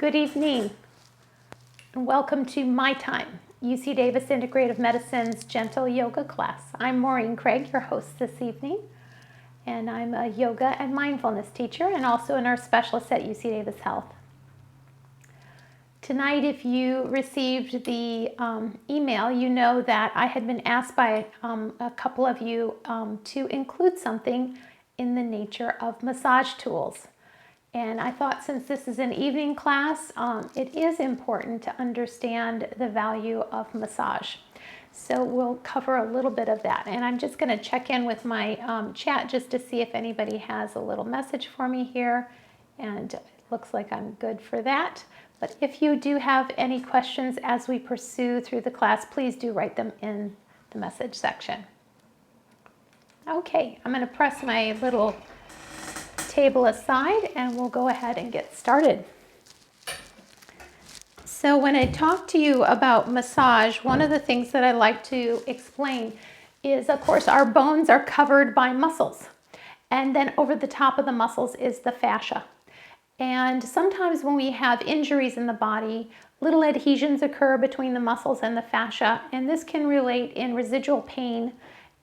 Good evening, and welcome to My Time, UC Davis Integrative Medicine's Gentle Yoga class. I'm Maureen Craig, your host this evening, and I'm a yoga and mindfulness teacher and also a nurse specialist at UC Davis Health. Tonight, if you received the email, you know that I had been asked by a couple of you to include something in the nature of massage tools. And I thought, since this is an evening class, it is important to understand the value of massage. So we'll cover a little bit of that. And I'm just going to check in with my chat just to see if anybody has a little message for me here. And it looks like I'm good for that. But if you do have any questions as we pursue through the class, please do write them in the message section. Okay, I'm going to press my little table aside and we'll go ahead and get started. So when I talk to you about massage, one of the things that I like to explain is, of course, our bones are covered by muscles, and then over the top of the muscles is the fascia. And sometimes when we have injuries in the body, little adhesions occur between the muscles and the fascia, and this can relate in residual pain.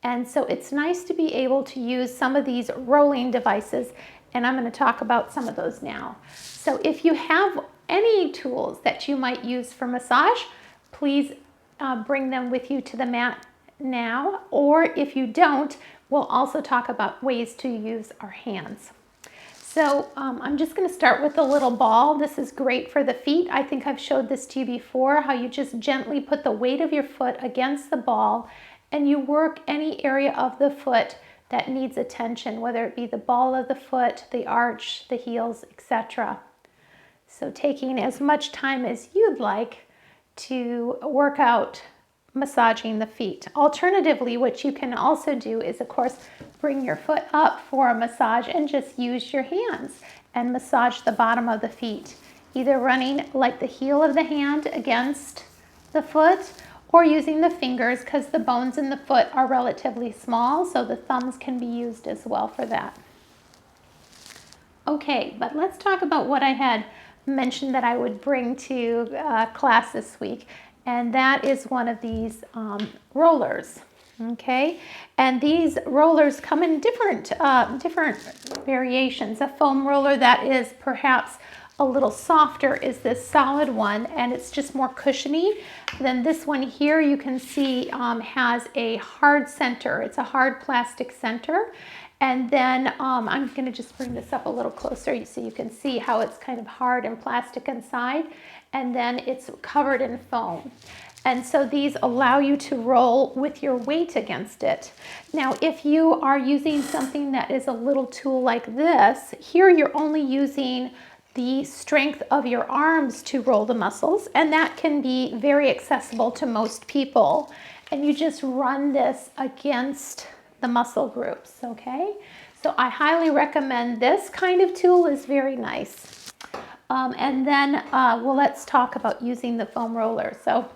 And so it's nice to be able to use some of these rolling devices, and I'm going to talk about some of those now. So if you have any tools that you might use for massage, please bring them with you to the mat now, or if you don't, we'll also talk about ways to use our hands. So I'm just going to start with a little ball. This is great for the feet. I think I've showed this to you before, how you just gently put the weight of your foot against the ball and you work any area of the foot that needs attention, whether it be the ball of the foot, the arch, the heels, etc. So taking as much time as you'd like to work out massaging the feet. Alternatively, what you can also do is, of course, bring your foot up for a massage and just use your hands and massage the bottom of the feet, either running like the heel of the hand against the foot or using the fingers, because the bones in the foot are relatively small, so the thumbs can be used as well for that. Okay, but let's talk about what I had mentioned that I would bring to class this week, and that is one of these rollers. Okay, and these rollers come in different variations. A foam roller that is perhaps a little softer is this solid one, and it's just more cushiony. Then this one here, you can see has a hard center. It's a hard plastic center. And then I'm going to just bring this up a little closer so you can see how it's kind of hard and plastic inside, and then it's covered in foam. And so these allow you to roll with your weight against it. Now, if you are using something that is a little tool like this, here you're only using the strength of your arms to roll the muscles, and that can be very accessible to most people. And you just run this against the muscle groups, okay? So I highly recommend this kind of tool. Is very nice. And then, well, let's talk about using the foam roller. So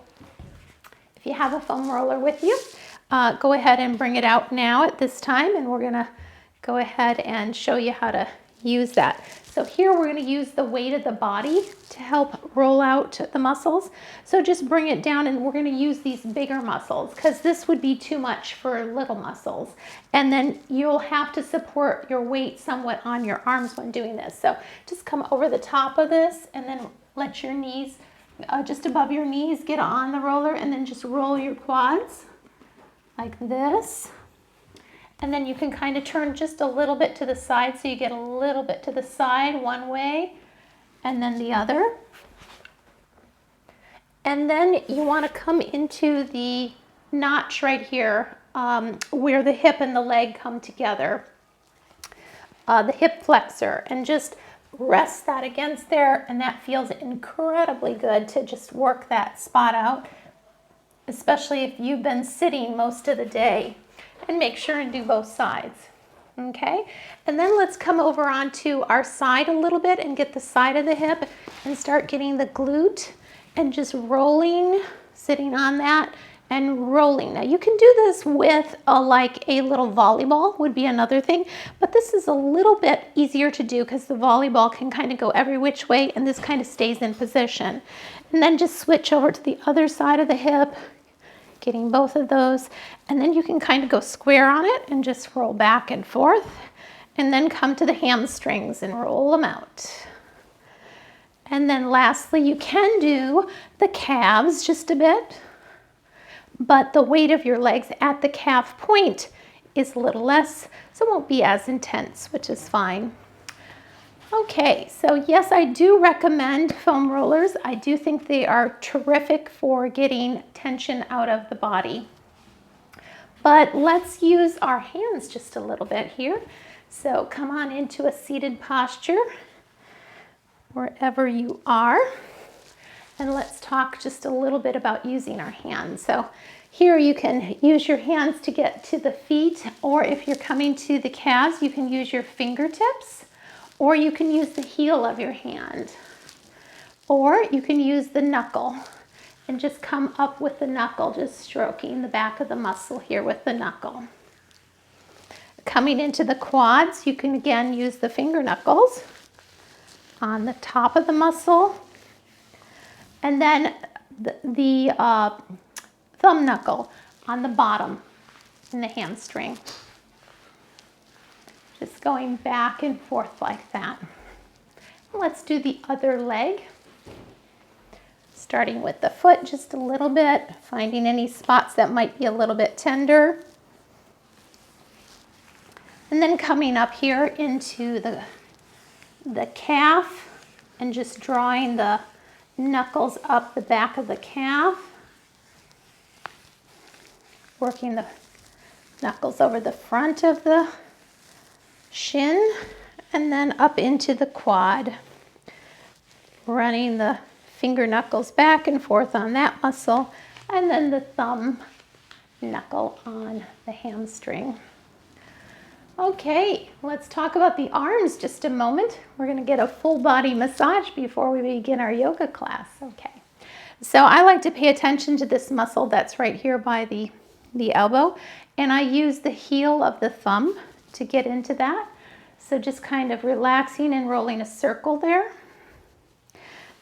if you have a foam roller with you, go ahead and bring it out now at this time, and we're gonna go ahead and show you how to use that. So here we're going to use the weight of the body to help roll out the muscles. So just bring it down, and we're going to use these bigger muscles because this would be too much for little muscles. And then you'll have to support your weight somewhat on your arms when doing this. So just come over the top of this and then let your knees, just above your knees, get on the roller, and then just roll your quads like this. And then you can kind of turn just a little bit to the side, so you get a little bit to the side one way and then the other. And then you want to come into the notch right here where the hip and the leg come together, the hip flexor, and just rest that against there, and that feels incredibly good to just work that spot out, especially if you've been sitting most of the day. And make sure and do both sides, okay? And then let's come over onto our side a little bit and get the side of the hip and start getting the glute and just rolling, sitting on that and rolling. Now you can do this with like a little volleyball would be another thing, but this is a little bit easier to do because the volleyball can kind of go every which way and this kind of stays in position. And then just switch over to the other side of the hip, getting both of those, and then you can kind of go square on it and just roll back and forth, and then come to the hamstrings and roll them out. And then lastly, you can do the calves just a bit, but the weight of your legs at the calf point is a little less, so it won't be as intense, which is fine. Okay, so yes, I do recommend foam rollers. I do think they are terrific for getting tension out of the body. But let's use our hands just a little bit here. So come on into a seated posture, wherever you are. And let's talk just a little bit about using our hands. So here you can use your hands to get to the feet, or if you're coming to the calves, you can use your fingertips, or you can use the heel of your hand, or you can use the knuckle and just come up with the knuckle, just stroking the back of the muscle here with the knuckle. Coming into the quads, you can again use the finger knuckles on the top of the muscle, and then the thumb knuckle on the bottom in the hamstring. Just going back and forth like that. Let's do the other leg. Starting with the foot just a little bit, finding any spots that might be a little bit tender. And then coming up here into the calf and just drawing the knuckles up the back of the calf. Working the knuckles over the front of the shin and then up into the quad. Running the finger knuckles back and forth on that muscle, and then the thumb knuckle on the hamstring. Okay, let's talk about the arms just a moment. We're going to get a full body massage before we begin our yoga class. Okay, so I like to pay attention to this muscle that's right here by the elbow, and I use the heel of the thumb to get into that. So just kind of relaxing and rolling a circle there.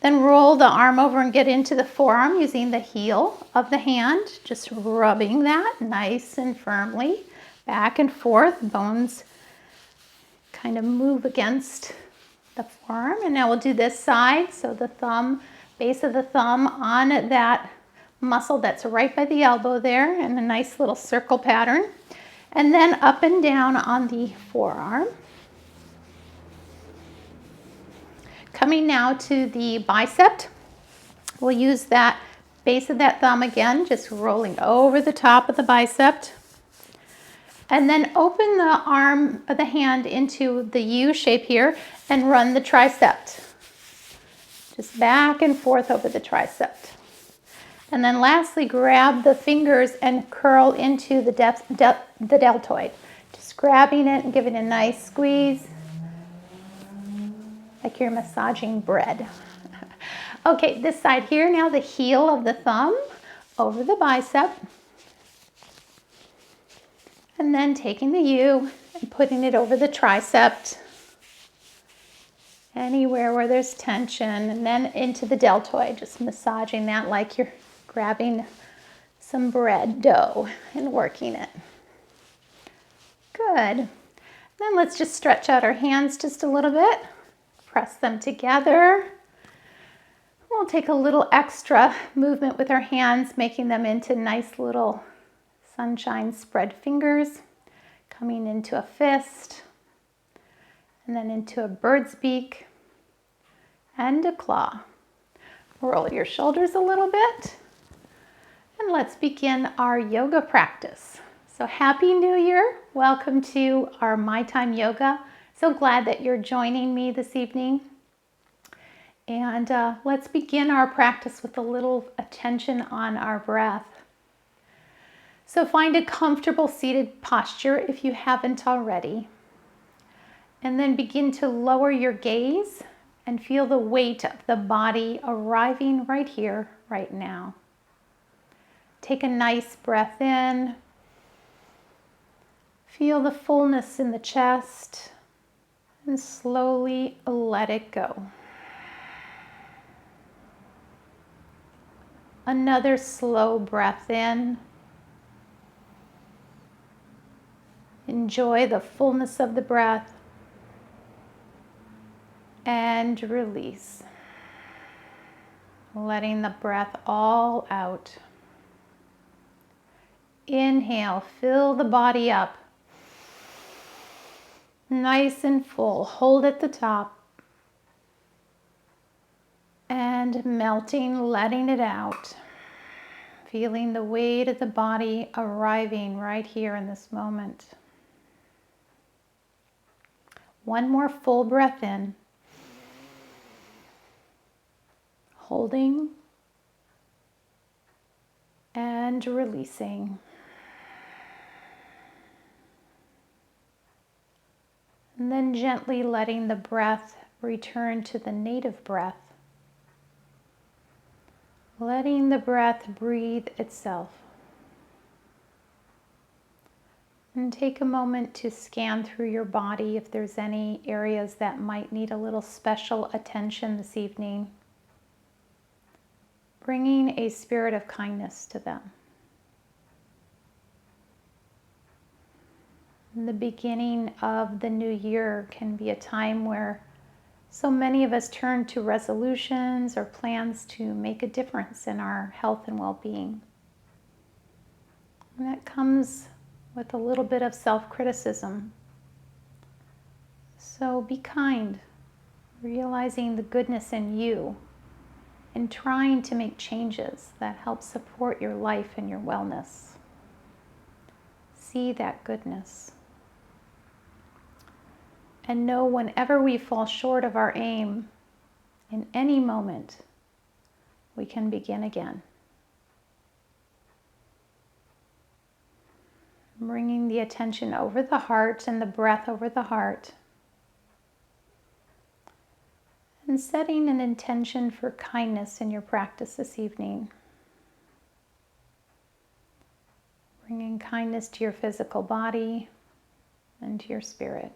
Then roll the arm over and get into the forearm using the heel of the hand, just rubbing that nice and firmly back and forth. Bones kind of move against the forearm. And now we'll do this side. So the thumb, base of the thumb on that muscle that's right by the elbow there, and a nice little circle pattern. And then up and down on the forearm. Coming now to the bicep, we'll use that base of that thumb again, just rolling over the top of the bicep. And then open the arm of the hand into the U shape here and run the tricep. Just back and forth over the tricep. And then lastly, grab the fingers and curl into the deltoid. Just grabbing it and giving it a nice squeeze, like you're massaging bread. Okay, this side here now, the heel of the thumb over the bicep. And then taking the U and putting it over the tricep. Anywhere where there's tension, and then into the deltoid, just massaging that like you're grabbing some bread dough and working it. Good. Then let's just stretch out our hands just a little bit. Press them together. We'll take a little extra movement with our hands, making them into nice little sunshine spread fingers, coming into a fist, and then into a bird's beak and a claw. Roll your shoulders a little bit, and let's begin our yoga practice. So happy New Year. Welcome to our My Time Yoga. So glad that you're joining me this evening. And let's begin our practice with a little attention on our breath. So find a comfortable seated posture if you haven't already. And then begin to lower your gaze and feel the weight of the body arriving right here, right now. Take a nice breath in. Feel the fullness in the chest and slowly let it go. Another slow breath in. Enjoy the fullness of the breath and release. Letting the breath all out. Inhale, fill the body up. Nice and full. Hold at the top. And melting, letting it out. Feeling the weight of the body arriving right here in this moment. One more full breath in. Holding and releasing. And then gently letting the breath return to the native breath. Letting the breath breathe itself. And take a moment to scan through your body if there's any areas that might need a little special attention this evening. Bringing a spirit of kindness to them. The beginning of the new year can be a time where so many of us turn to resolutions or plans to make a difference in our health and well-being. And that comes with a little bit of self-criticism. So be kind, realizing the goodness in you and trying to make changes that help support your life and your wellness. See that goodness. And know whenever we fall short of our aim, in any moment, we can begin again. Bringing the attention over the heart and the breath over the heart. And setting an intention for kindness in your practice this evening. Bringing kindness to your physical body and to your spirit.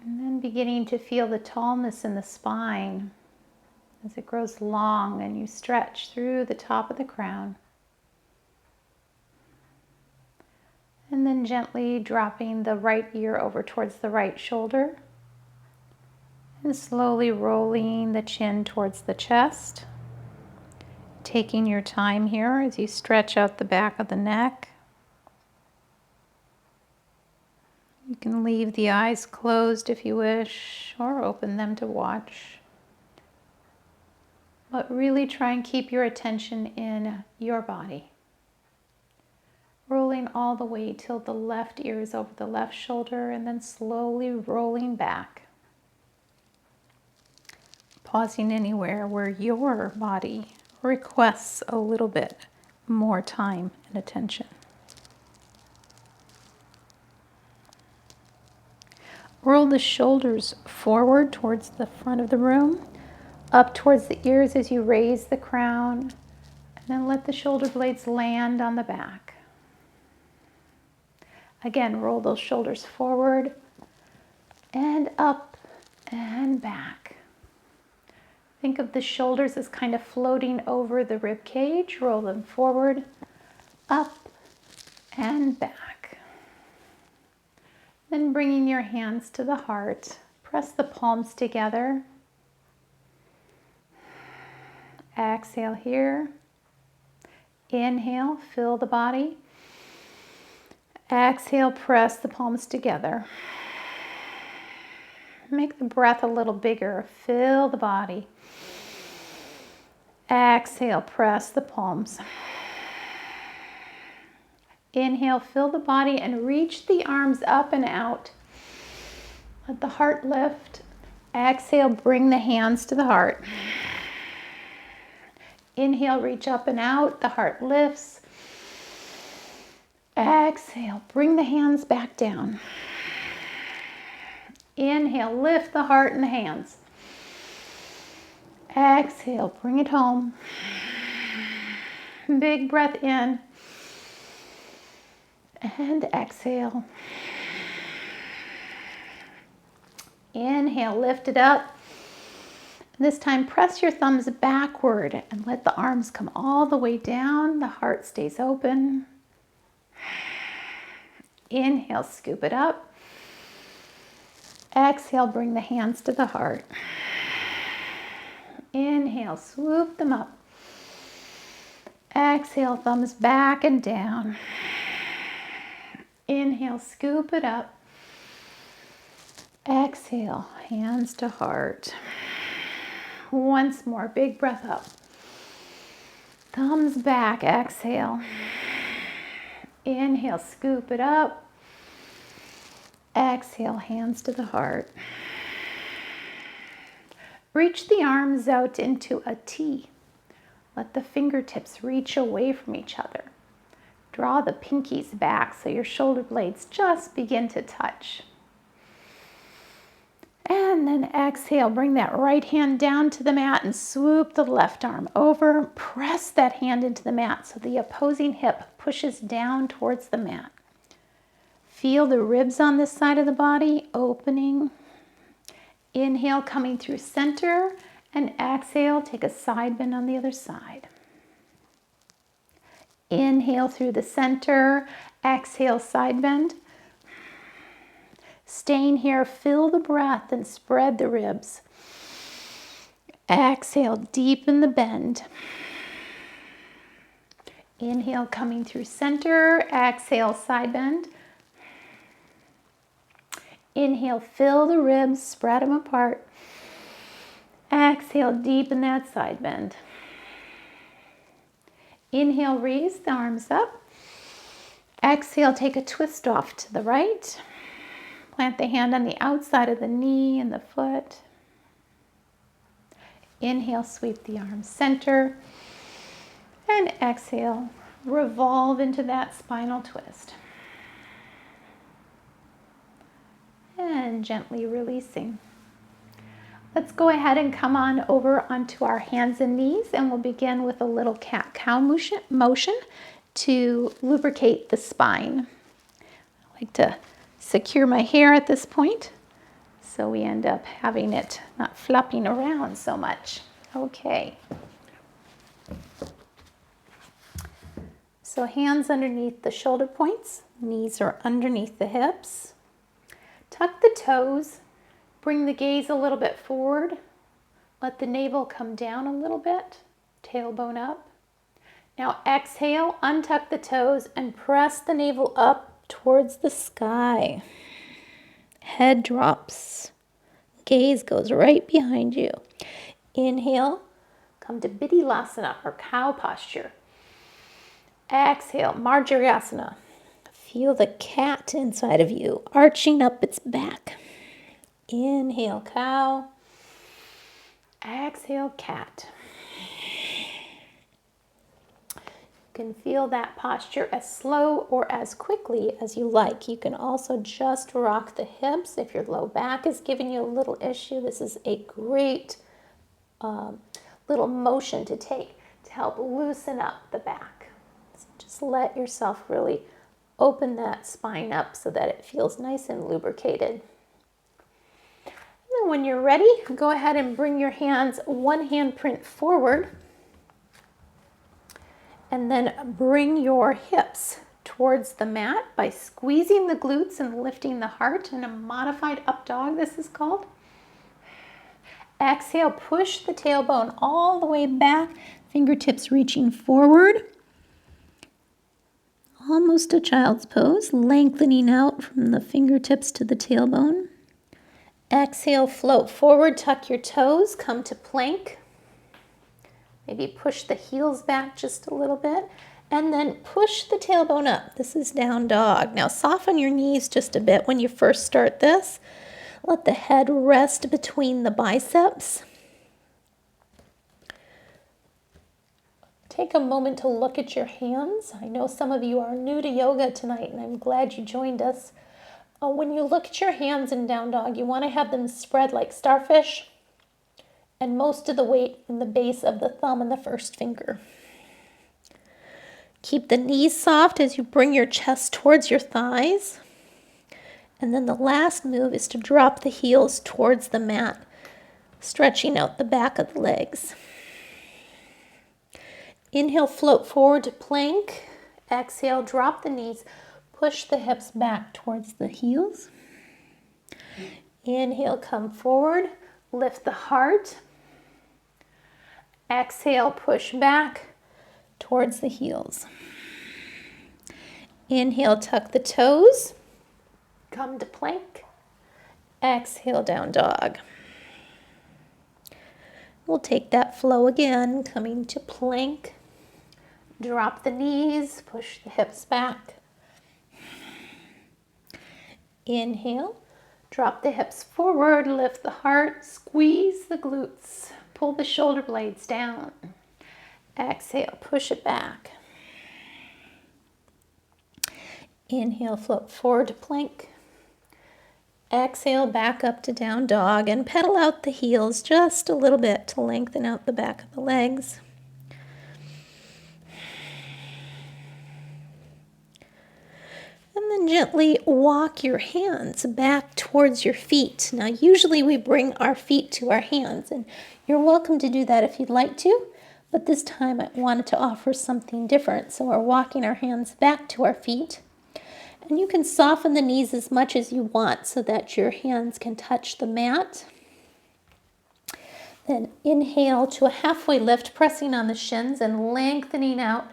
And then beginning to feel the tallness in the spine as it grows long and you stretch through the top of the crown. And then gently dropping the right ear over towards the right shoulder. And slowly rolling the chin towards the chest. Taking your time here as you stretch out the back of the neck. You can leave the eyes closed if you wish, or open them to watch. But really try and keep your attention in your body. Rolling all the way till the left ear is over the left shoulder, and then slowly rolling back. Pausing anywhere where your body requests a little bit more time and attention. Roll the shoulders forward towards the front of the room, up towards the ears as you raise the crown, and then let the shoulder blades land on the back. Again, roll those shoulders forward and up and back. Think of the shoulders as kind of floating over the rib cage. Roll them forward, up and back. Then bringing your hands to the heart, press the palms together. Exhale here. Inhale, fill the body. Exhale, press the palms together. Make the breath a little bigger. Fill the body. Exhale, press the palms. Inhale, fill the body and reach the arms up and out. Let the heart lift. Exhale, bring the hands to the heart. Inhale, reach up and out. The heart lifts. Exhale, bring the hands back down. Inhale, lift the heart and the hands. Exhale, bring it home. Big breath in. And exhale. Inhale, lift it up. This time, press your thumbs backward and let the arms come all the way down. The heart stays open. Inhale, scoop it up. Exhale, bring the hands to the heart. Inhale, swoop them up. Exhale, thumbs back and down. Inhale, scoop it up. Exhale, hands to heart. Once more, big breath up. Thumbs back, exhale. Inhale, scoop it up. Exhale, hands to the heart. Reach the arms out into a T. Let the fingertips reach away from each other. Draw the pinkies back so your shoulder blades just begin to touch. And then exhale, bring that right hand down to the mat and swoop the left arm over. Press that hand into the mat so the opposing hip pushes down towards the mat. Feel the ribs on this side of the body opening. Inhale, coming through center, and exhale, take a side bend on the other side. Inhale through the center, exhale, side bend. Staying here, fill the breath and spread the ribs. Exhale, deepen the bend. Inhale, coming through center, exhale, side bend. Inhale, fill the ribs, spread them apart. Exhale, deepen that side bend. Inhale, raise the arms up. Exhale, take a twist off to the right. Plant the hand on the outside of the knee and the foot. Inhale, sweep the arms center. And exhale, revolve into that spinal twist. And gently releasing. Let's go ahead and come on over onto our hands and knees, and we'll begin with a little cat-cow motion to lubricate the spine. I like to secure my hair at this point, so we end up having it not flopping around so much. Okay. So hands underneath the shoulder points, knees are underneath the hips. Tuck the toes, bring the gaze a little bit forward. Let the navel come down a little bit, tailbone up. Now exhale, untuck the toes and press the navel up towards the sky. Head drops. Gaze goes right behind you. Inhale, come to Bidhilasana or cow posture. Exhale, Marjarasana. Feel the cat inside of you arching up its back. Inhale, cow. Exhale, cat. You can feel that posture as slow or as quickly as you like. You can also just rock the hips. If your low back is giving you a little issue, this is a great little motion to take to help loosen up the back. So just let yourself really open that spine up so that it feels nice and lubricated. And then when you're ready, go ahead and bring your hands one hand print forward. And then bring your hips towards the mat by squeezing the glutes and lifting the heart in a modified up dog, this is called. Exhale, push the tailbone all the way back, fingertips reaching forward. Almost a child's pose, lengthening out from the fingertips to the tailbone. Exhale, float forward, tuck your toes, come to plank. Maybe push the heels back just a little bit, and then push the tailbone up. This is down dog. Now soften your knees just a bit when you first start this. Let the head rest between the biceps. Take a moment to look at your hands. I know some of you are new to yoga tonight, and I'm glad you joined us. When you look at your hands in down dog, you want to have them spread like starfish. and most of the weight in the base of the thumb and the first finger. Keep the knees soft as you bring your chest towards your thighs. And then the last move is to drop the heels towards the mat, stretching out the back of the legs. Inhale, float forward to plank. Exhale, drop the knees, push the hips back towards the heels. Inhale, come forward, lift the heart. Exhale, push back towards the heels. Inhale, tuck the toes, come to plank. Exhale, down dog. We'll take that flow again, coming to plank. Drop the knees, push the hips back. Inhale, drop the hips forward, lift the heart, squeeze the glutes, pull the shoulder blades down. Exhale, push it back. Inhale, float forward to plank. Exhale, back up to down dog and pedal out the heels just a little bit to lengthen out the back of the legs. And then gently walk your hands back towards your feet. Now, usually we bring our feet to our hands, and you're welcome to do that if you'd like to, but this time I wanted to offer something different. So we're walking our hands back to our feet, and you can soften the knees as much as you want so that your hands can touch the mat. Then inhale to a halfway lift, pressing on the shins and lengthening out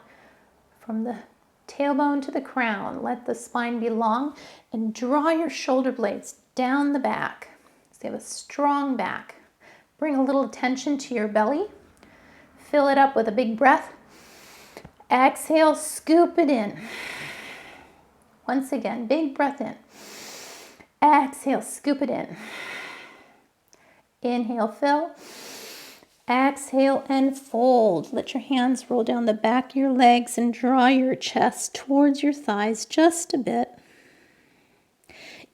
from the tailbone to the crown. Let the spine be long and draw your shoulder blades down the back. So you have a strong back. Bring a little attention to your belly. Fill it up with a big breath. Exhale, scoop it in. Once again, big breath in. Exhale, scoop it in. Inhale, fill. Exhale and fold. Let your hands roll down the back of your legs and draw your chest towards your thighs just a bit.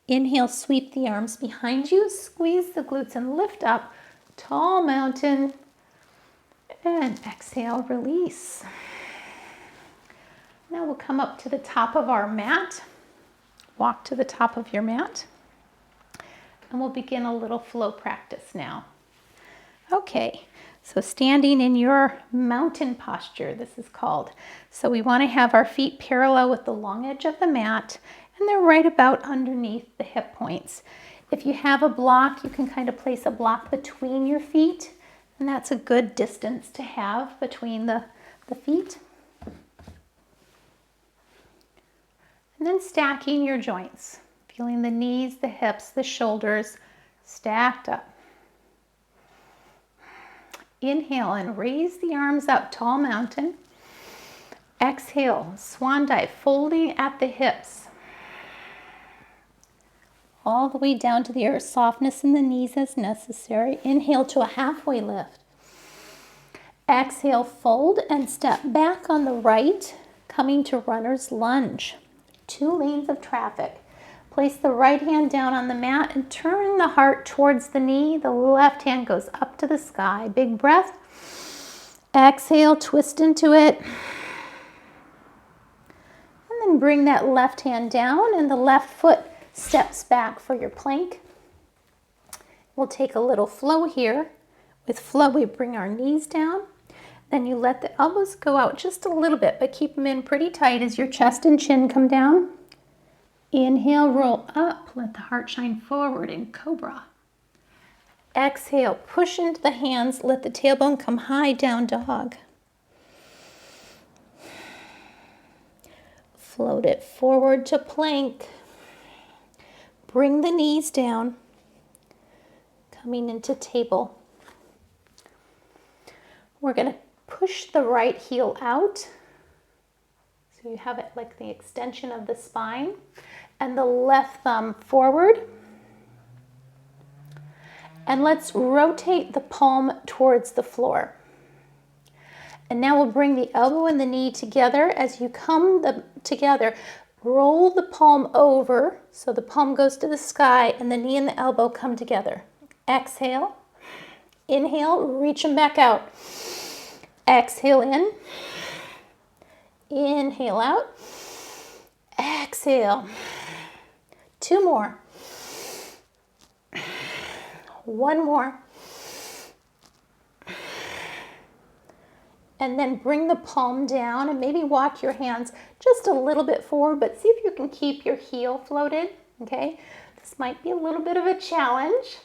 Inhale, sweep the arms behind you, squeeze the glutes and lift up. Tall mountain. And exhale, release. Now we'll come up to the top of our mat. Walk to the top of your mat. And we'll begin a little flow practice now. Okay, so standing in your mountain posture, this is called. So we want to have our feet parallel with the long edge of the mat, and they're right about underneath the hip points. If you have a block, you can kind of place a block between your feet, and that's a good distance to have between the feet. And then stacking your joints, feeling the knees, the hips, the shoulders stacked up. Inhale and raise the arms up, tall mountain. Exhale, swan dive, folding at the hips. All the way down to the earth, softness in the knees as necessary. Inhale to a halfway lift. Exhale, fold and step back on the right, coming to runner's lunge. 2 lanes of traffic. Place the right hand down on the mat and turn the heart towards the knee. The left hand goes up to the sky. Big breath. Exhale, twist into it. And then bring that left hand down and the left foot steps back for your plank. We'll take a little flow here. With flow, we bring our knees down. Then you let the elbows go out just a little bit, but keep them in pretty tight as your chest and chin come down. Inhale, roll up, let the heart shine forward in cobra. Exhale, push into the hands, let the tailbone come high, down dog. Float it forward to plank. Bring the knees down, coming into table. We're going to push the right heel out. So you have it like the extension of the spine, and the left thumb forward. And let's rotate the palm towards the floor. And now we'll bring the elbow and the knee together. As you come together, roll the palm over so the palm goes to the sky and the knee and the elbow come together. Exhale. Inhale, reach them back out. Exhale in. Inhale out. Exhale. 2 more. 1 more. And then bring the palm down and maybe walk your hands just a little bit forward, but see if you can keep your heel floated, okay? This might be a little bit of a challenge.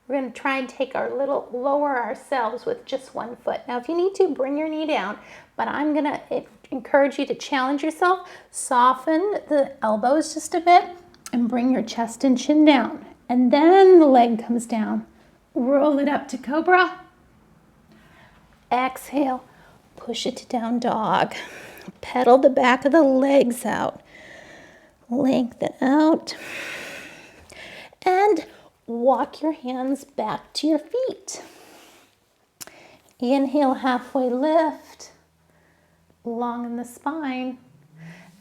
We're going to try and take lower ourselves with just 1 foot. Now, if you need to, bring your knee down, but I'm going to encourage you to challenge yourself. Soften the elbows just a bit and bring your chest and chin down. And then the leg comes down. Roll it up to cobra. Exhale. Push it to down dog. Pedal the back of the legs out. Lengthen out. And walk your hands back to your feet. Inhale, halfway lift. Long in the spine.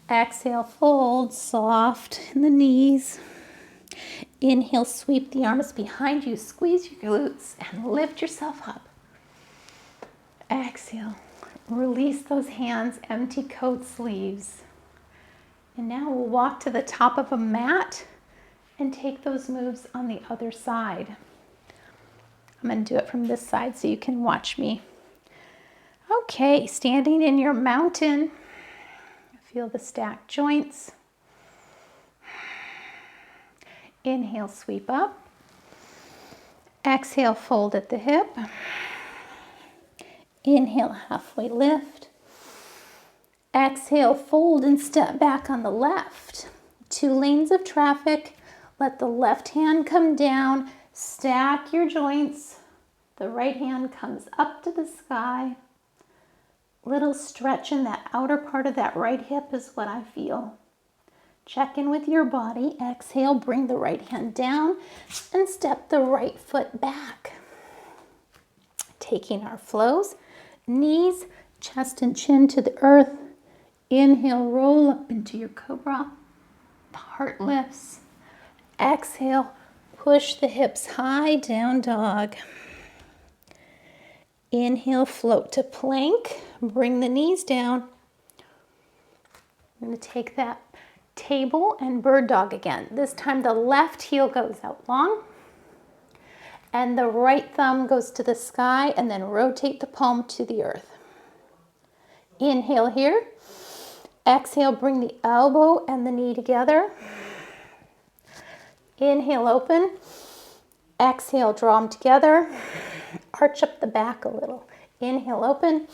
Exhale, fold, soft in the knees. Inhale, sweep the arms behind you. Squeeze your glutes and lift yourself up. Exhale. Release those hands, empty coat sleeves. And now we'll walk to the top of a mat and take those moves on the other side. I'm going to do it from this side so you can watch me. Okay, standing in your mountain. Feel the stacked joints. Inhale, sweep up. Exhale, fold at the hip. Inhale, halfway lift. Exhale, fold and step back on the left. 2 lanes of traffic. Let the left hand come down. Stack your joints. The right hand comes up to the sky. Little stretch in that outer part of that right hip is what I feel. Check in with your body. Exhale, bring the right hand down and step the right foot back. Taking our flows. Knees, chest and chin to the earth. Inhale, roll up into your cobra. The heart lifts. Exhale, push the hips high, down dog. Inhale, float to plank. Bring the knees down. I'm going to take that table and bird dog again. This time the left heel goes out long. And the right thumb goes to the sky, and then rotate the palm to the earth. Inhale here. Exhale, bring the elbow and the knee together. Inhale, open. Exhale, draw them together. Arch up the back a little. Inhale, open.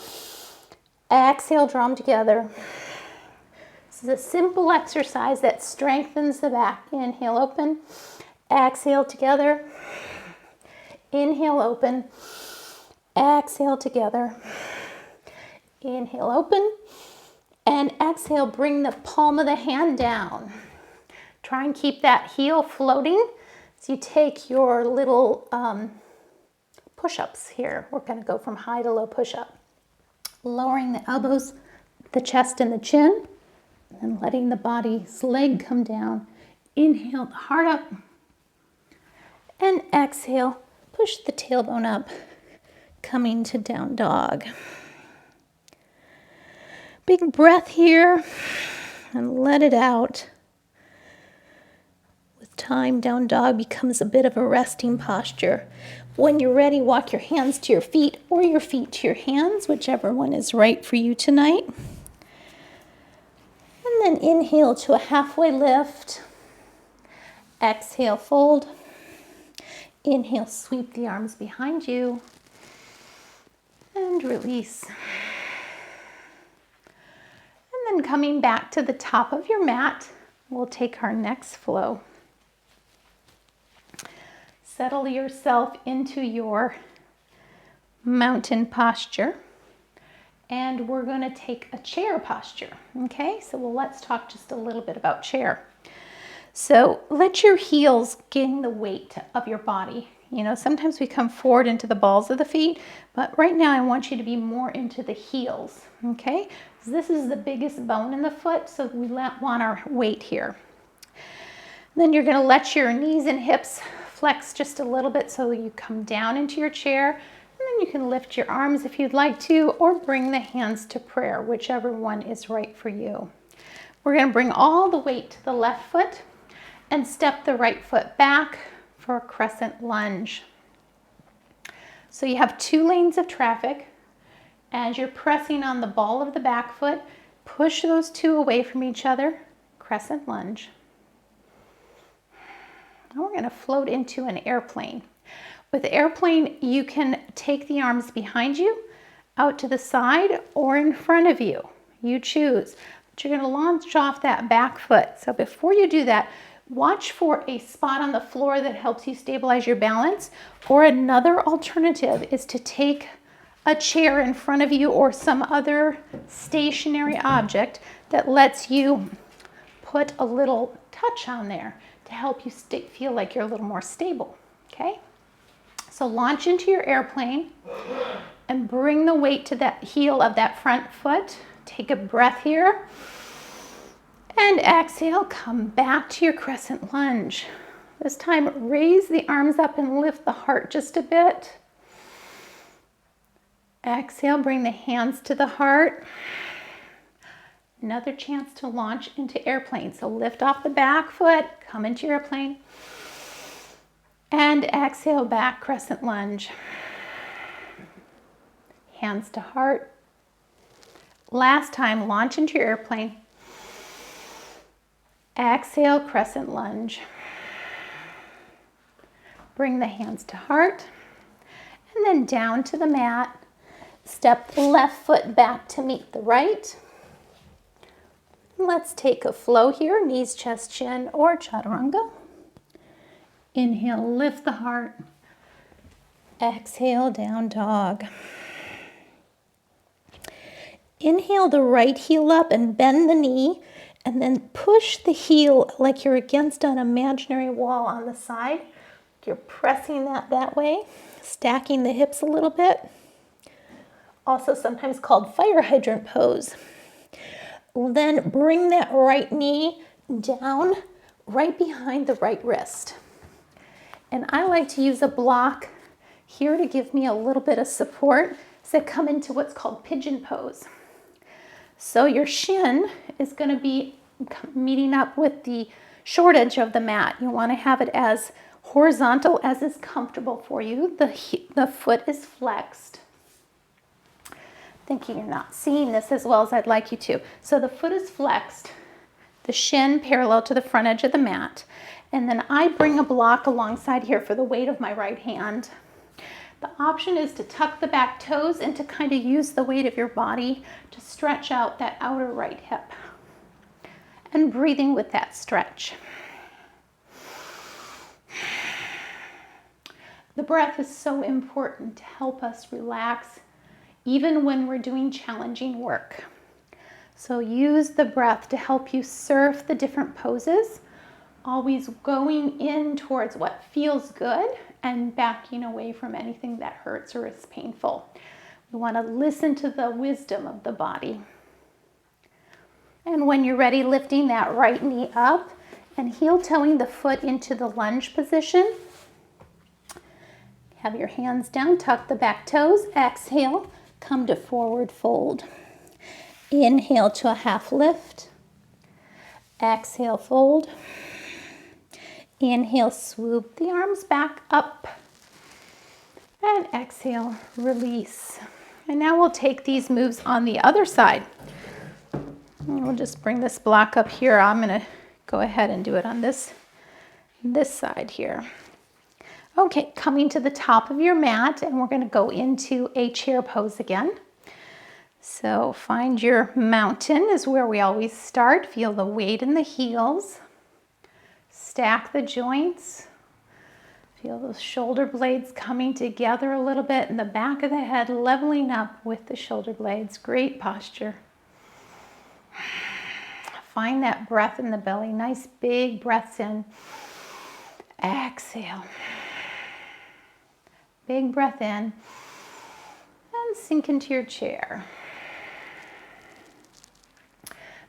Exhale, draw them together. This is a simple exercise that strengthens the back. Inhale, open. Exhale, together. Inhale, open. Exhale, together. Inhale, open. And exhale, bring the palm of the hand down. Try and keep that heel floating as you take your little push-ups here. We're going to go from high to low push-up. Lowering the elbows, the chest and the chin, and letting the body's leg come down. Inhale the heart up. And exhale, push the tailbone up, coming to down dog. Big breath here and let it out. With time, down dog becomes a bit of a resting posture. When you're ready, walk your hands to your feet or your feet to your hands, whichever one is right for you tonight. And then inhale to a halfway lift. Exhale, fold. Inhale, sweep the arms behind you. And release. And then coming back to the top of your mat, we'll take our next flow. Settle yourself into your mountain posture. And we're going to take a chair posture. Okay, so let's talk just a little bit about chair. So let your heels gain the weight of your body. You know, sometimes we come forward into the balls of the feet, but right now I want you to be more into the heels, okay? This is the biggest bone in the foot, so we want our weight here. Then you're going to let your knees and hips flex just a little bit so you come down into your chair, and then you can lift your arms if you'd like to, or bring the hands to prayer, whichever one is right for you. We're going to bring all the weight to the left foot and step the right foot back for a crescent lunge. So you have 2 lanes of traffic. As you're pressing on the ball of the back foot, push those 2 away from each other, crescent lunge. Now we're going to float into an airplane. With the airplane, you can take the arms behind you, out to the side, or in front of you. You choose. But you're going to launch off that back foot. So before you do that, watch for a spot on the floor that helps you stabilize your balance, or another alternative is to take a chair in front of you or some other stationary object that lets you put a little touch on there to help you feel like you're a little more stable, okay? So launch into your airplane and bring the weight to that heel of that front foot. Take a breath here and exhale, come back to your crescent lunge. This time, raise the arms up and lift the heart just a bit. Exhale, bring the hands to the heart. Another chance to launch into airplane. So lift off the back foot, come into your airplane, and exhale back, crescent lunge. Hands to heart. Last time, launch into your airplane. Exhale, crescent lunge. Bring the hands to heart, and then down to the mat. Step the left foot back to meet the right. Let's take a flow here, knees, chest, chin, or chaturanga. Inhale, lift the heart. Exhale, down dog. Inhale the right heel up and bend the knee, and then push the heel like you're against an imaginary wall on the side. You're pressing that way, stacking the hips a little bit. Also sometimes called fire hydrant pose. Then bring that right knee down right behind the right wrist. And I like to use a block here to give me a little bit of support as I come into what's called pigeon pose. So your shin is going to be meeting up with the short edge of the mat. You want to have it as horizontal as is comfortable for you. The foot is flexed. Thinking you're not seeing this as well as I'd like you to. So the foot is flexed, the shin parallel to the front edge of the mat, and then I bring a block alongside here for the weight of my right hand. The option is to tuck the back toes and to kind of use the weight of your body to stretch out that outer right hip. And breathing with that stretch. The breath is so important to help us relax even when we're doing challenging work. So use the breath to help you surf the different poses, always going in towards what feels good and backing away from anything that hurts or is painful. We want to listen to the wisdom of the body. And when you're ready, lifting that right knee up and heel toeing the foot into the lunge position. Have your hands down, tuck the back toes, exhale. Come to forward fold. Inhale to a half lift. Exhale, fold. Inhale, swoop the arms back up. And exhale, release. And now we'll take these moves on the other side. And we'll just bring this block up here. I'm going to go ahead and do it on this side here. Okay, coming to the top of your mat, and we're going to go into a chair pose again. So find your mountain is where we always start. Feel the weight in the heels. Stack the joints. Feel those shoulder blades coming together a little bit, and the back of the head leveling up with the shoulder blades. Great posture. Find that breath in the belly. Nice big breaths in. Exhale. Big breath in and sink into your chair.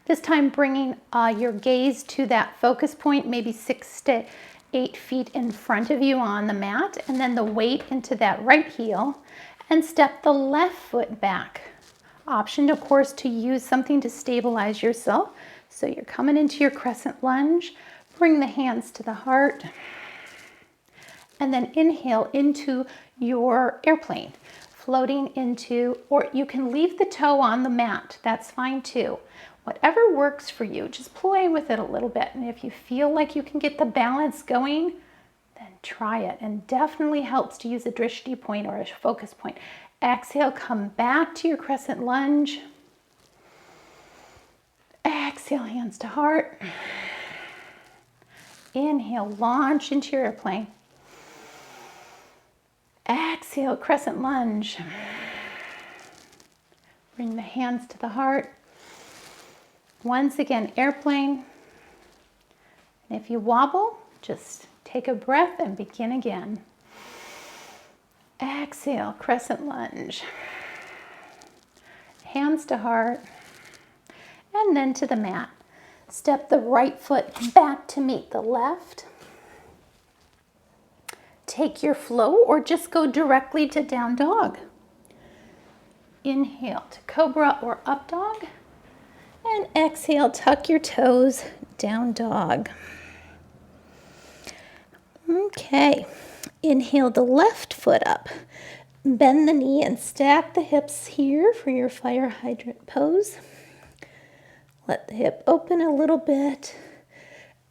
This time bringing your gaze to that focus point, maybe 6 to 8 feet in front of you on the mat, and then the weight into that right heel, and step the left foot back. Option, of course, to use something to stabilize yourself. So you're coming into your crescent lunge, bring the hands to the heart, and then inhale into your airplane, floating into, or you can leave the toe on the mat, that's fine too. Whatever works for you, just play with it a little bit. And if you feel like you can get the balance going, then try it. And definitely helps to use a drishti point or a focus point. Exhale, come back to your crescent lunge. Exhale, hands to heart. Inhale, launch into your airplane. Exhale, crescent lunge. Bring the hands to the heart. Once again, airplane. And if you wobble, just take a breath and begin again. Exhale, crescent lunge. Hands to heart. And then to the mat. Step the right foot back to meet the left. Take your flow or just go directly to down dog. Inhale to cobra or up dog. And exhale, tuck your toes, down dog. Okay, inhale the left foot up. Bend the knee and stack the hips here for your fire hydrant pose. Let the hip open a little bit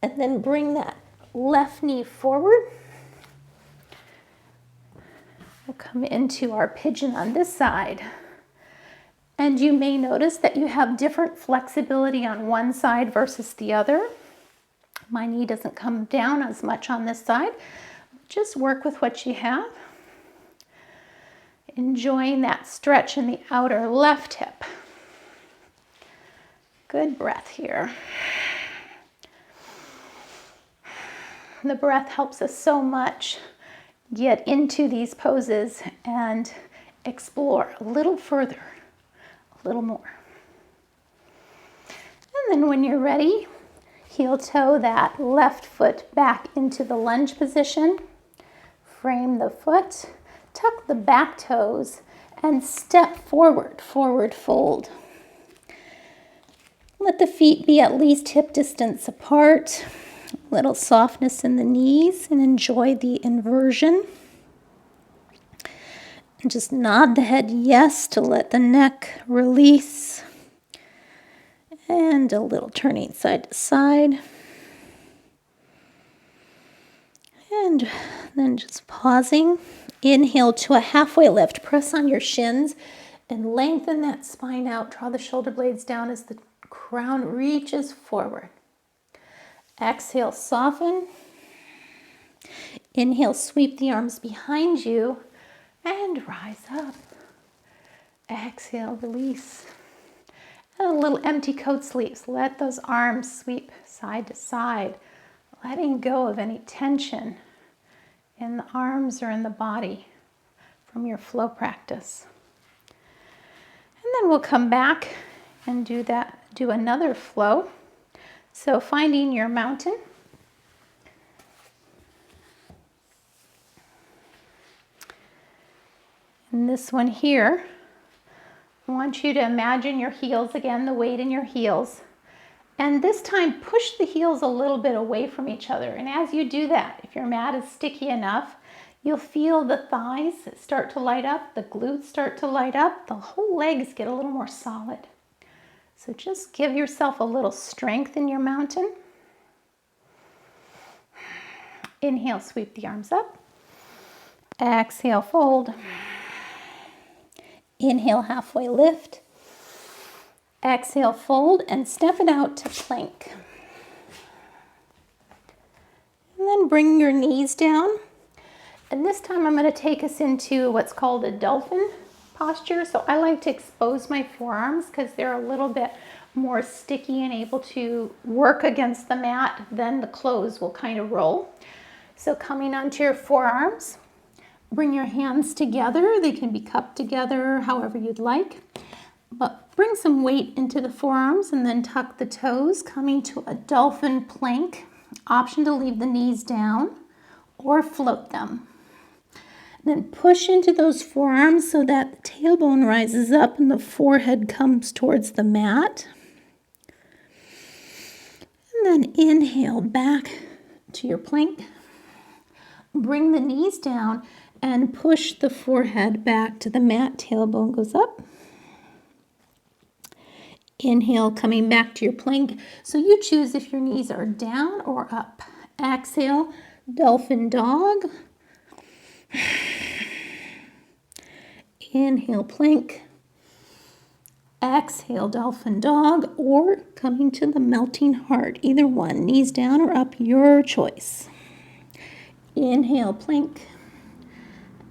and then bring that left knee forward. We'll come into our pigeon on this side. And you may notice that you have different flexibility on one side versus the other. My knee doesn't come down as much on this side. Just work with what you have. Enjoying that stretch in the outer left hip. Good breath here. The breath helps us so much get into these poses and explore a little further. Little more. And then when you're ready, heel toe that left foot back into the lunge position. Frame the foot, tuck the back toes, and step forward, forward fold. Let the feet be at least hip distance apart. A little softness in the knees, and enjoy the inversion. And just nod the head yes to let the neck release. And a little turning side to side. And then just pausing. Inhale to a halfway lift. Press on your shins and lengthen that spine out. Draw the shoulder blades down as the crown reaches forward. Exhale, soften. Inhale, sweep the arms behind you. And rise up. Exhale, release. And a little empty coat sleeves. Let those arms sweep side to side, letting go of any tension in the arms or in the body from your flow practice. And then we'll come back and do another flow. So finding your mountain. And this one here, I want you to imagine your heels again, the weight in your heels. And this time, push the heels a little bit away from each other. And as you do that, if your mat is sticky enough, you'll feel the thighs start to light up, the glutes start to light up, the whole legs get a little more solid. So just give yourself a little strength in your mountain. Inhale, sweep the arms up. Exhale, fold. Inhale, halfway lift. Exhale, fold, and step it out to plank. And then bring your knees down. And this time I'm going to take us into what's called a dolphin posture. So I like to expose my forearms because they're a little bit more sticky and able to work against the mat. Then the clothes will kind of roll. So coming onto your forearms, bring your hands together. They can be cupped together however you'd like. But bring some weight into the forearms and then tuck the toes, coming to a dolphin plank. Option to leave the knees down or float them. Then push into those forearms so that the tailbone rises up and the forehead comes towards the mat. And then inhale back to your plank. Bring the knees down and push the forehead back to the mat. Tailbone goes up. Inhale, coming back to your plank. So you choose if your knees are down or up. Exhale, dolphin dog. Inhale, plank. Exhale, dolphin dog, or coming to the melting heart. Either one, knees down or up, your choice. Inhale, plank.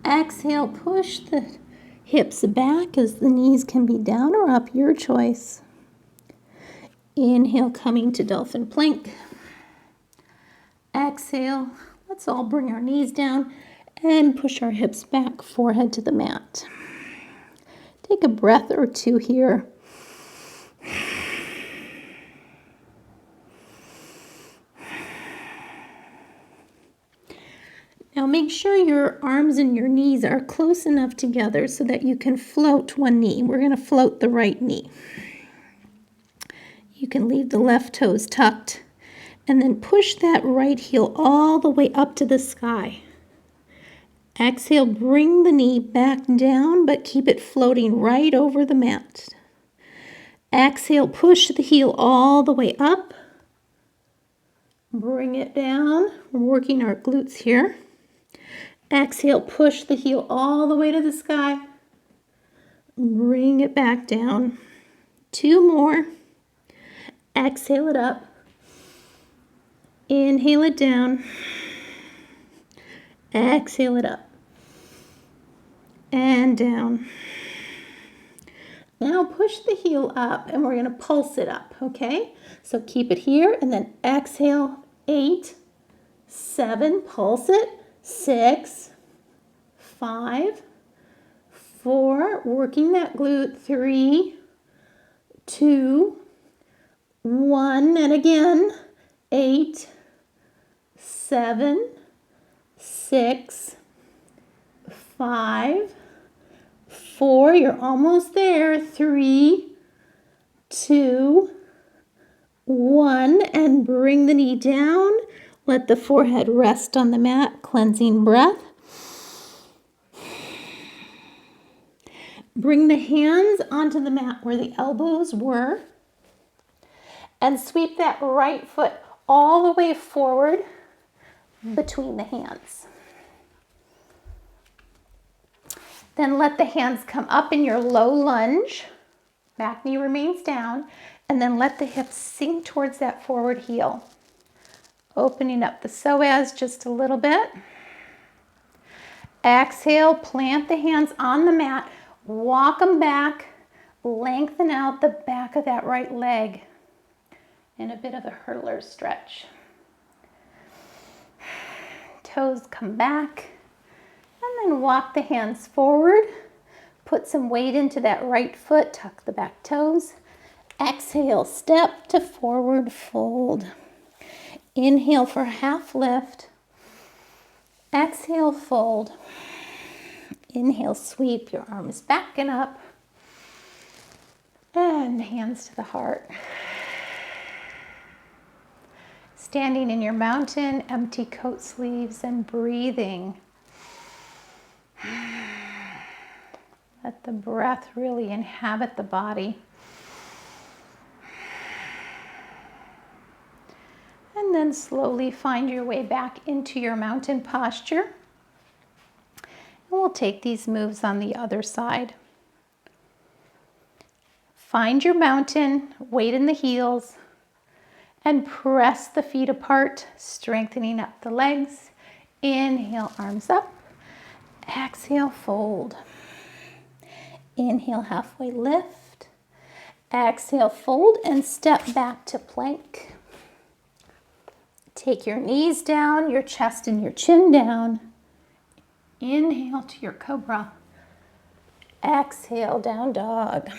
Exhale, push the hips back as the knees can be down or up, your choice. Inhale, coming to dolphin plank. Exhale, let's all bring our knees down and push our hips back, forehead to the mat. Take a breath or two here. Now make sure your arms and your knees are close enough together so that you can float one knee. We're going to float the right knee. You can leave the left toes tucked and then push that right heel all the way up to the sky. Exhale, bring the knee back down, but keep it floating right over the mat. Exhale, push the heel all the way up. Bring it down. We're working our glutes here. Exhale, push the heel all the way to the sky. Bring it back down. 2 more. Exhale it up. Inhale it down. Exhale it up. And down. Now push the heel up and we're going to pulse it up, okay? So keep it here and then exhale, 8, 7, pulse it, 6, 5, 4, working that glute, 3, 2, 1, and again, 8, 7, 6, 5, 4, you're almost there, 3, 2, 1, and bring the knee down. Let the forehead rest on the mat, cleansing breath. Bring the hands onto the mat where the elbows were and sweep that right foot all the way forward between the hands. Then let the hands come up in your low lunge. Back knee remains down. And then let the hips sink towards that forward heel. Opening up the psoas just a little bit. Exhale, plant the hands on the mat. Walk them back. Lengthen out the back of that right leg in a bit of a hurdler stretch. Toes come back. And then walk the hands forward. Put some weight into that right foot. Tuck the back toes. Exhale, step to forward fold. Inhale for half lift. Exhale, fold. Inhale, sweep your arms back and up. And hands to the heart. Standing in your mountain, empty coat sleeves and breathing. Let the breath really inhabit the body. And then slowly find your way back into your mountain posture. And we'll take these moves on the other side. Find your mountain, weight in the heels, and press the feet apart, strengthening up the legs. Inhale, arms up. Exhale, fold. Inhale, halfway lift. Exhale, fold and step back to plank. Take your knees down, your chest and your chin down. Inhale to your cobra. Exhale, down dog.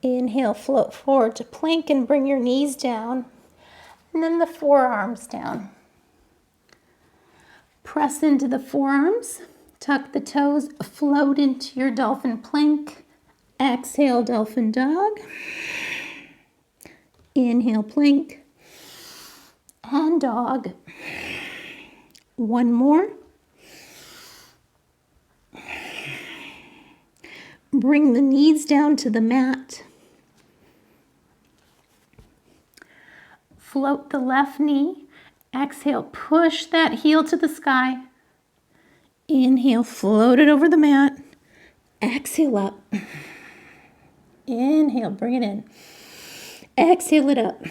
Inhale, float forward to plank and bring your knees down. And then the forearms down. Press into the forearms, tuck the toes, float into your dolphin plank. Exhale, dolphin dog. Inhale, plank. And dog. One more. Bring the knees down to the mat. Float the left knee. Exhale, push that heel to the sky. Inhale, float it over the mat. Exhale up. Inhale, bring it in. Exhale it up.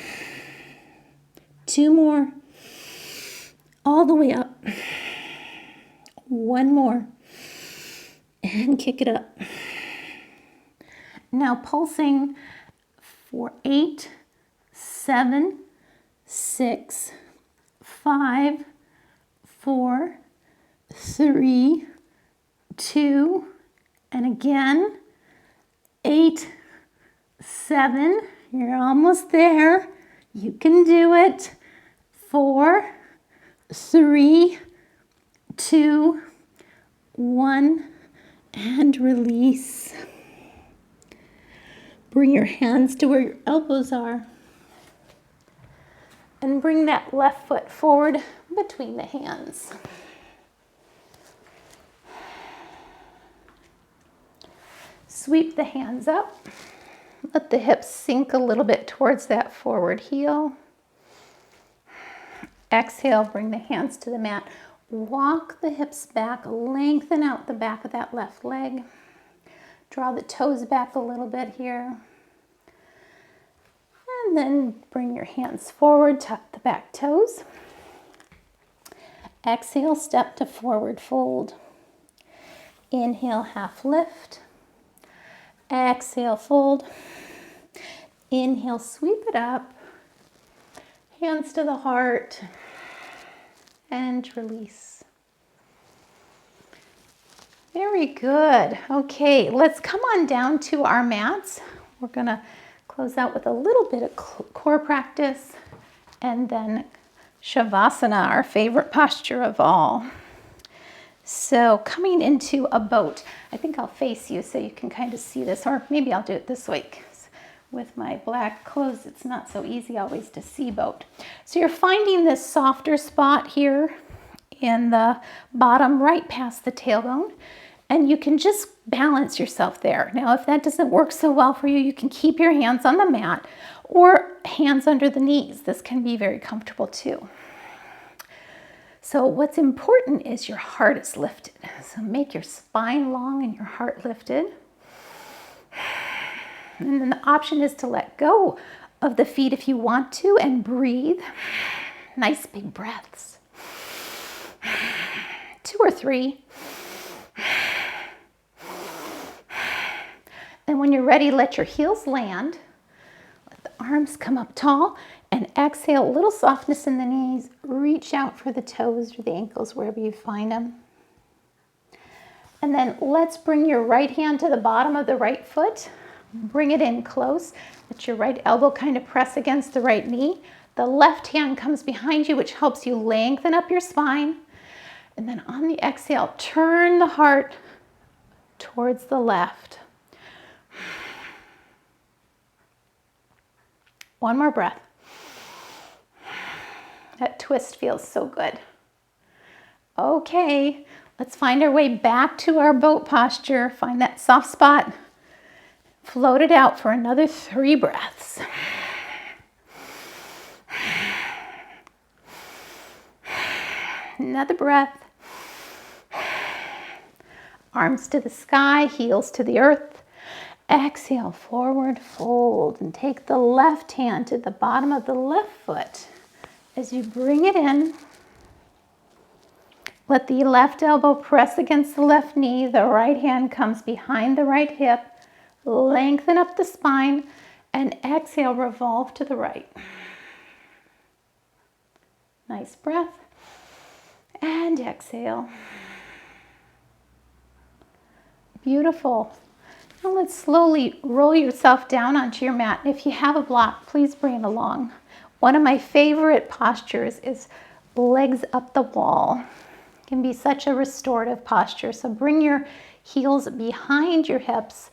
Two more. All the way up. One more. And kick it up. Now pulsing for 8, 7, 6, 5, 4, 3, 2, and again, 8, 7, you're almost there. You can do it. 4, 3, 2, 1, and release. Bring your hands to where your elbows are. And bring that left foot forward between the hands. Sweep the hands up. Let the hips sink a little bit towards that forward heel. Exhale, bring the hands to the mat. Walk the hips back, lengthen out the back of that left leg. Draw the toes back a little bit here. And then bring your hands forward, tuck the back toes. Exhale, step to forward fold. Inhale, half lift. Exhale, fold. Inhale, sweep it up. Hands to the heart. And release. Very good. Okay, let's come on down to our mats. We're gonna close out with a little bit of core practice and then Shavasana, our favorite posture of all. So coming into a boat, I think I'll face you so you can kind of see this, or maybe I'll do it this way. With my black clothes, it's not so easy always to see boat. So you're finding this softer spot here in the bottom, right past the tailbone, and you can just balance yourself there. Now, if that doesn't work so well for you, you can keep your hands on the mat or hands under the knees. This can be very comfortable too. So what's important is your heart is lifted. So make your spine long and your heart lifted. And then the option is to let go of the feet if you want to and breathe. Nice big breaths. 2 or 3. And when you're ready, let your heels land. Let the arms come up tall and exhale, a little softness in the knees. Reach out for the toes or the ankles, wherever you find them. And then let's bring your right hand to the bottom of the right foot. Bring it in close. Let your right elbow kind of press against the right knee. The left hand comes behind you, which helps you lengthen up your spine. And then on the exhale, turn the heart towards the left. One more breath. That twist feels so good. Okay, let's find our way back to our boat posture. Find that soft spot. Float it out for another 3 breaths. Another breath. Arms to the sky, heels to the earth. Exhale, forward fold, and take the left hand to the bottom of the left foot. As you bring it in, let the left elbow press against the left knee. The right hand comes behind the right hip. Lengthen up the spine and exhale, revolve to the right. Nice breath. And exhale. Beautiful. Now let's slowly roll yourself down onto your mat. If you have a block, please bring it along. One of my favorite postures is legs up the wall. It can be such a restorative posture. So bring your heels behind your hips,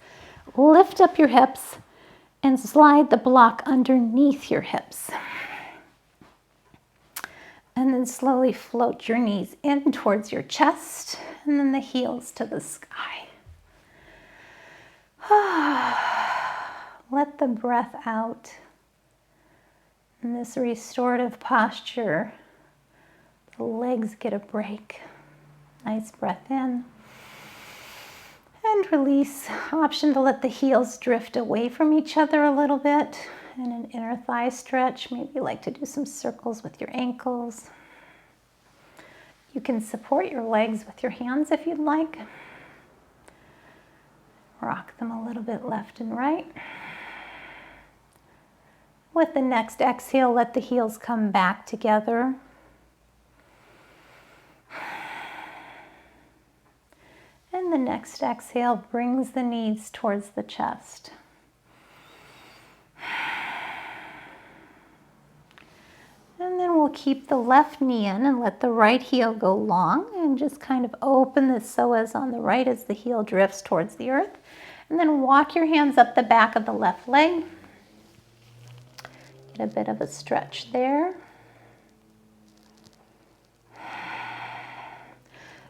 lift up your hips, and slide the block underneath your hips. And then slowly float your knees in towards your chest, and then the heels to the sky. Let the breath out. In this restorative posture, the legs get a break. Nice breath in. And release. Option to let the heels drift away from each other a little bit. And an inner thigh stretch. Maybe you like to do some circles with your ankles. You can support your legs with your hands if you'd like. Rock them a little bit left and right. With the next exhale, let the heels come back together. And the next exhale brings the knees towards the chest. And then we'll keep the left knee in and let the right heel go long and just kind of open the psoas on the right as the heel drifts towards the earth. And then walk your hands up the back of the left leg. Get a bit of a stretch there.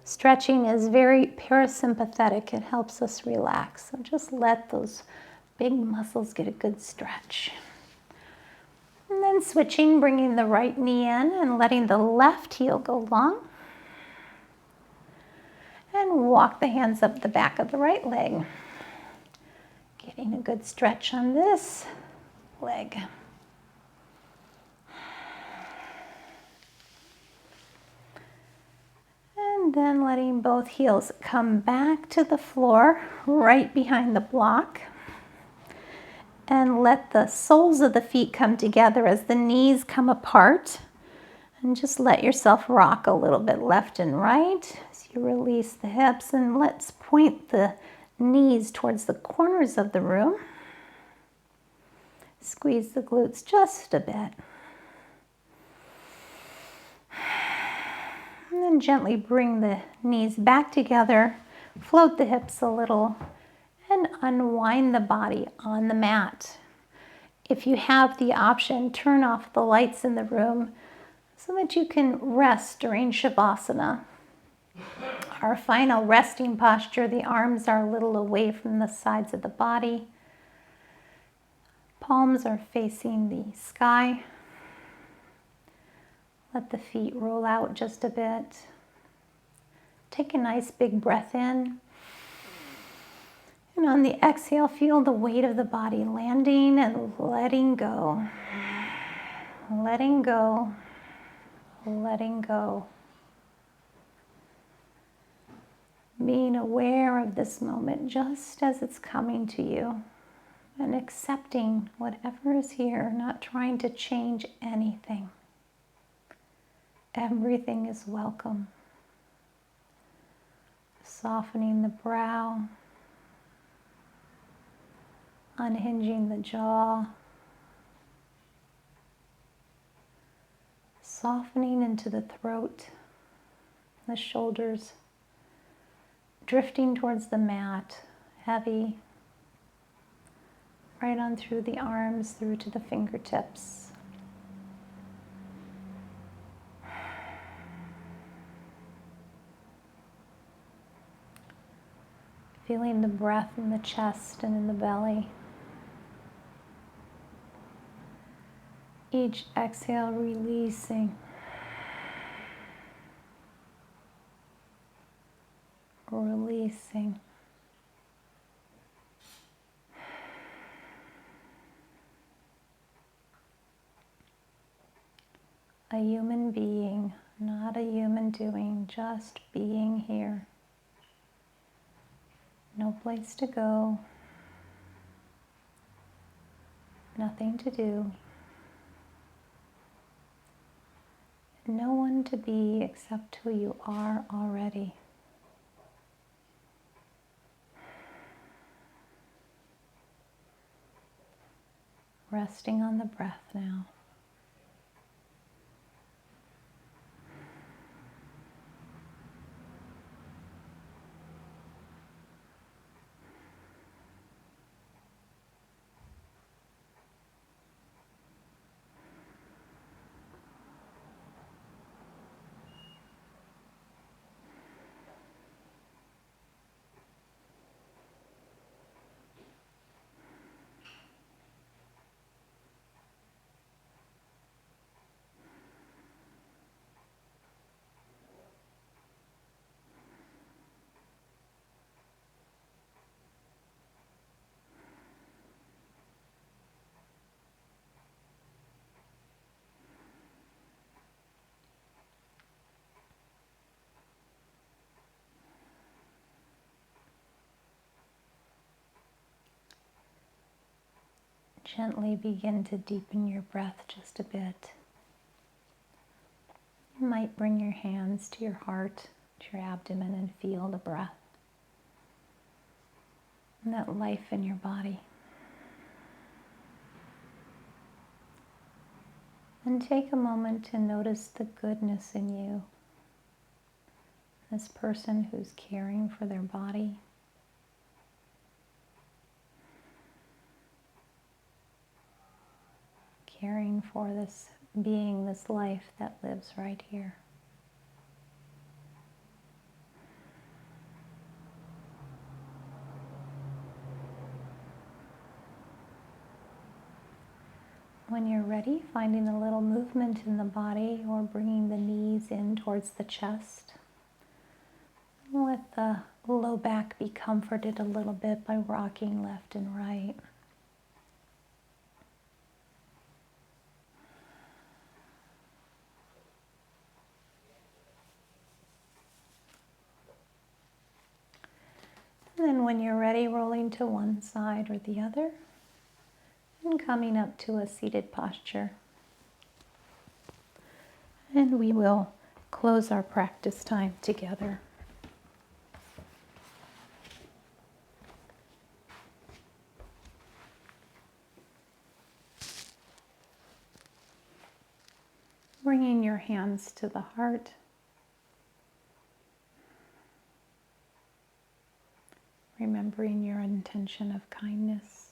Stretching is very parasympathetic. It helps us relax. So just let those big muscles get a good stretch. And then switching, bringing the right knee in and letting the left heel go long. And walk the hands up the back of the right leg. Getting a good stretch on this leg. And then letting both heels come back to the floor, right behind the block. And let the soles of the feet come together as the knees come apart. And just let yourself rock a little bit left and right as you release the hips. And let's point the knees towards the corners of the room. Squeeze the glutes just a bit. And then gently bring the knees back together, float the hips a little, and unwind the body on the mat. If you have the option, turn off the lights in the room so that you can rest during Shavasana. Our final resting posture, the arms are a little away from the sides of the body. Palms are facing the sky. Let the feet roll out just a bit. Take a nice big breath in. And on the exhale, feel the weight of the body landing and letting go. Letting go. Letting go. Being aware of this moment just as it's coming to you. And accepting whatever is here, not trying to change anything. Everything is welcome. Softening the brow, unhinging the jaw, softening into the throat, the shoulders, drifting towards the mat, heavy, right on through the arms, through to the fingertips. Feeling the breath in the chest and in the belly. Each exhale releasing. Releasing. A human being, not a human doing, just being here. No place to go, nothing to do, no one to be except who you are already. Resting on the breath now. Gently begin to deepen your breath just a bit. You might bring your hands to your heart, to your abdomen, and feel the breath and that life in your body. And take a moment to notice the goodness in you. This person who's caring for their body. Caring for this being, this life that lives right here. When you're ready, finding a little movement in the body or bringing the knees in towards the chest. Let the low back be comforted a little bit by rocking left and right. And then when you're ready, rolling to one side or the other and coming up to a seated posture. And we will close our practice time together. Bringing your hands to the heart. Remembering your intention of kindness.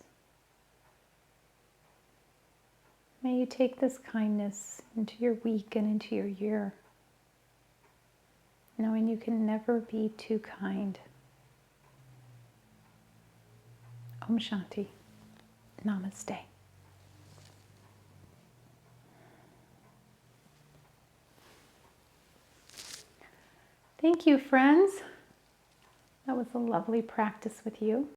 May you take this kindness into your week and into your year, knowing you can never be too kind. Om Shanti. Namaste. Thank you, friends. That was a lovely practice with you.